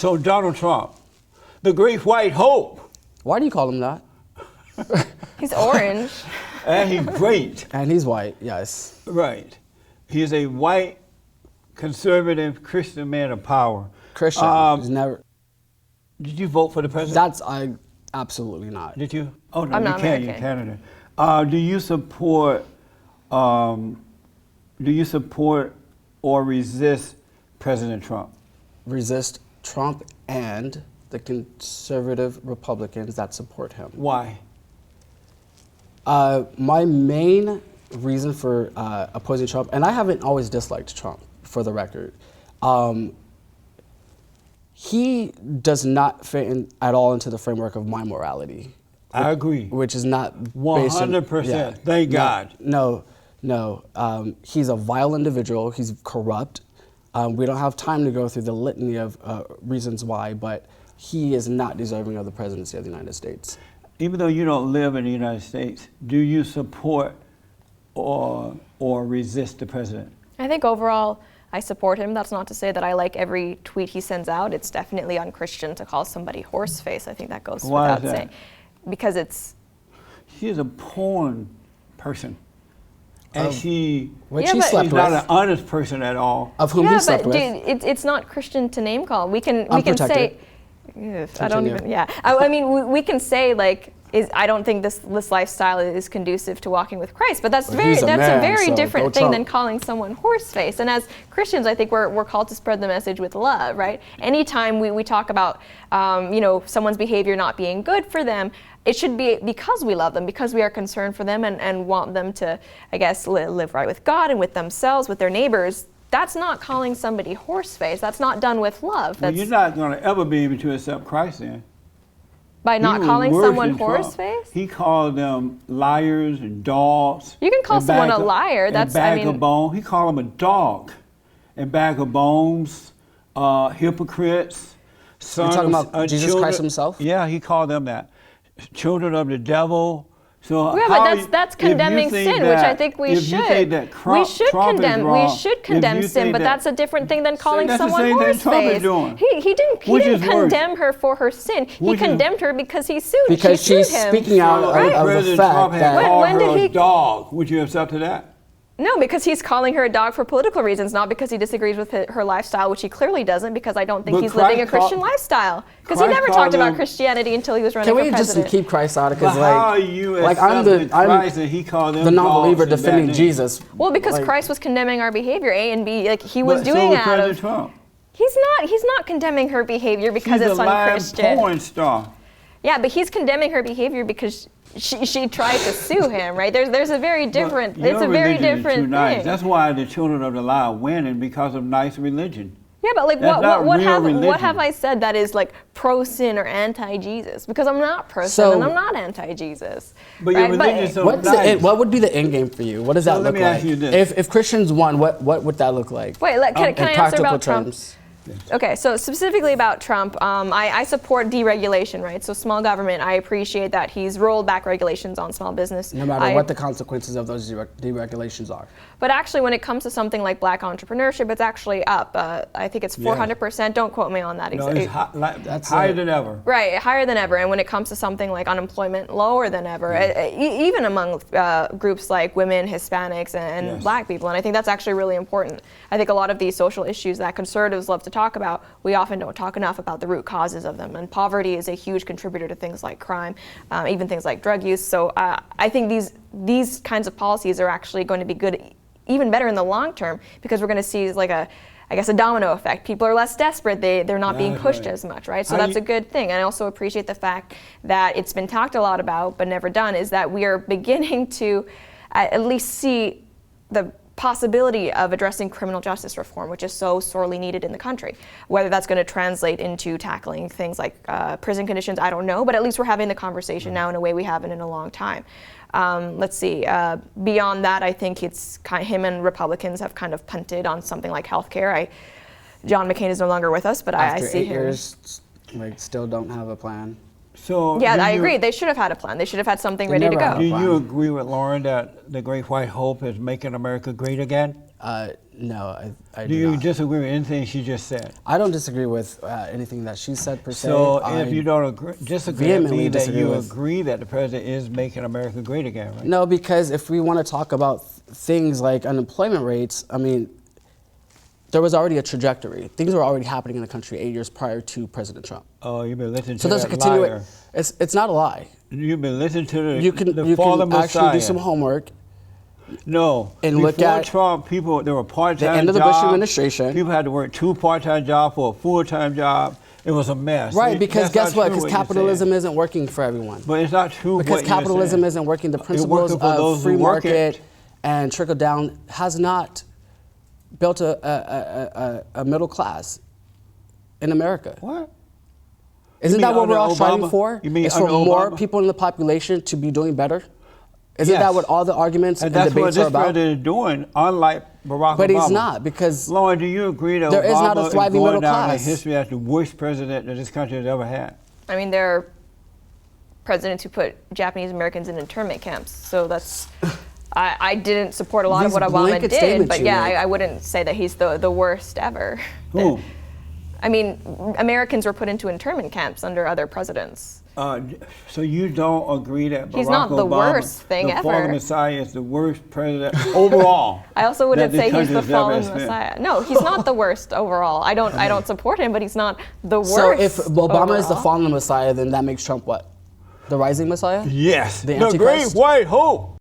So Donald Trump, the great white hope. Why do you call him that? He's orange. And he's great. And he's white, yes. Right. He's a white, conservative, Christian man of power. Christian. He's never. Did you vote for the president? Absolutely not. Did you? Oh no, I'm you not can't. You're American. Canada. Do you support? Or resist President Trump? Resist Trump and the conservative Republicans that support him. Why? My main reason for opposing Trump, and I haven't always disliked Trump, for the record, he does not fit in at all into the framework of my morality. I agree. Which is not 100%. Yeah, Thank God. No. He's a vile individual. He's corrupt. We don't have time to go through the litany of reasons why, but he is not deserving of the presidency of the United States. Even though you don't live in the United States, do you support or resist the president? I think overall I support him. That's not to say that I like every tweet he sends out. It's definitely unchristian to call somebody horseface. I think that goes Why without is that? saying. Because it's... She's a porn person. And Which Yeah, he but- slept she's with. not an honest person at all. Of whom yeah, he slept but with. dude, it's not Christian to name call. We can say... Unprotected. Ugh, I don't Continue. even... Yeah. I mean, we can say, like, I don't think this lifestyle is conducive to walking with Christ, but that's But very he's a a man, very so different go thing Trump. than calling someone horseface. And as Christians, I think we're called to spread the message with love, right? Anytime we talk about someone's behavior not being good for them, it should be because we love them, because we are concerned for them and want them to, I guess, live right with God and with themselves, with their neighbors. That's not calling somebody horseface. That's not done with love. Well, That's you're not going to ever be able to accept Christ then. by not He was calling worse someone than Trump. horseface. He called them liars and dogs. You can call and someone bag a of- liar. and That's, bag I mean- of bones. He called them a dog, and bag of bones, hypocrites. You're talking about Jesus Christ himself? Yeah, he called them that. Children of the devil. So Yeah, how but that's if you condemning think sin, which I that- think we if you think should. that We should Trump is condemn. wrong, We should if condemn you sin, think but that- that's a different thing than calling that's the someone same thing Trump is horseface. doing. He Which didn't is worse. condemn her for her sin. He Which is- condemned her because he sued. Because she she's sued him. speaking out of the President fact Trump had that... called When her did a he- dog. Would you accept to that? No, because he's calling her a dog for political reasons, not because he disagrees with her lifestyle, which he clearly doesn't, because I don't think But he's living a Christ Christian called- lifestyle. Because he Christ never called talked about him- Christianity until he was running Can for we just president. keep Christ out? But Because how are you accepting Christ and he called them the non-believer dogs and defending bad names? Jesus. Well, because like, Christ was condemning our behavior, A and B, like he was But doing so was out President of. Trump. He's not condemning her behavior because She's it's a lying unchristian. porn star. Yeah, but he's condemning her behavior because she tried to sue him, right? There's a very different. But It's a your very religion is different too nice. thing. That's why the children of the lie are winning, because of nice religion. Yeah, but like That's not what real have religion. I said that is like pro sin or anti Jesus? Because I'm not pro sin So- and I'm not anti Jesus. But your religion is so nice. what would be the end game for you? What does that let look me like? ask you this. If Christians won, what would that look like? Wait, can In I answer practical about Trump? terms. Okay, so specifically about Trump, I support deregulation, right? So small government, I appreciate that he's rolled back regulations on small business. No matter what the consequences of those deregulations are. But actually, when it comes to something like black entrepreneurship, it's actually up. I think it's 400%. Don't quote me on that No, exactly. it's That's higher it. than ever. Right, higher than ever. And when it comes to something like unemployment, lower than ever, even among groups like women, Hispanics, and Yes. black people. And I think that's actually really important. I think a lot of these social issues that conservatives love to talk about, we often don't talk enough about the root causes of them. And poverty is a huge contributor to things like crime, even things like drug use. So I think these kinds of policies are actually going to be good, even better in the long term, because we're going to see like a domino effect. People are less desperate. They're not being That's pushed right. as much, right? So How that's you- a good thing. And I also appreciate the fact that it's been talked a lot about but never done, is that we are beginning to at least see the possibility of addressing criminal justice reform, which is so sorely needed in the country. Whether that's going to translate into tackling things like prison conditions, I don't know, but at least we're having the conversation now in a way we haven't in a long time. Let's see, beyond that, I think it's him and Republicans have kind of punted on something like healthcare. John McCain is no longer with us, but I After see 8 him. years, still don't have a plan. So Yeah, do I you- agree. They should have had a plan. They should have had something They ready to never go. Do had you plan. agree with Lauren that the Great White Hope is making America great again? No, I Do do you not. disagree with anything she just said? I don't disagree with anything that she said per se. So I if you don't disagree, that vehemently means that disagree you with- agree that the president is making America great again, right? No, because if we want to talk about things like unemployment rates, I mean, there was already a trajectory. Things were already happening in the country 8 years prior to President Trump. Oh, you've been listening So to there's a that continuation. liar. It's not a lie. You've been listening to the, You can the fallen actually Messiah. do some homework. No. and Before look at Trump, people, there were part-time jobs. the end of the Bush administration. People had to work 2 part-time jobs for a full-time job. It was a mess. Right, because That's guess not what? true Because you're capitalism saying. isn't working for everyone. But it's not true Because what you're capitalism saying. isn't working. The It's principles working for those of who free work market it. and trickle down has not built a middle class in America. What? Isn't mean that what we're all under striving Obama? for? You mean It's for under more Obama? people in the population to be doing better? Isn't Yes. that what all the arguments and And that's what debates are this about? president is doing, unlike Barack But Obama. he's not, because Lauren, do you agree that there Obama is not a thriving going middle down in class. history as the worst president that this country has ever had? I mean, there are presidents who put Japanese Americans in internment camps. So that's, I didn't support a lot of These what Obama blanket did, statements but you yeah, make. I wouldn't say that he's the worst ever. Who? I mean, Americans were put into internment camps under other presidents. So you don't agree that Barack He's not the Obama, worst thing the ever. fallen Messiah, is the worst president overall? I also wouldn't that say this he's the country has ever fallen seen? messiah. No, he's not the worst overall. I don't support him, but he's not the worst. so if Obama is the overall. fallen Messiah, then that makes Trump what? The rising Messiah? Yes, The the great Antichrist? white hope.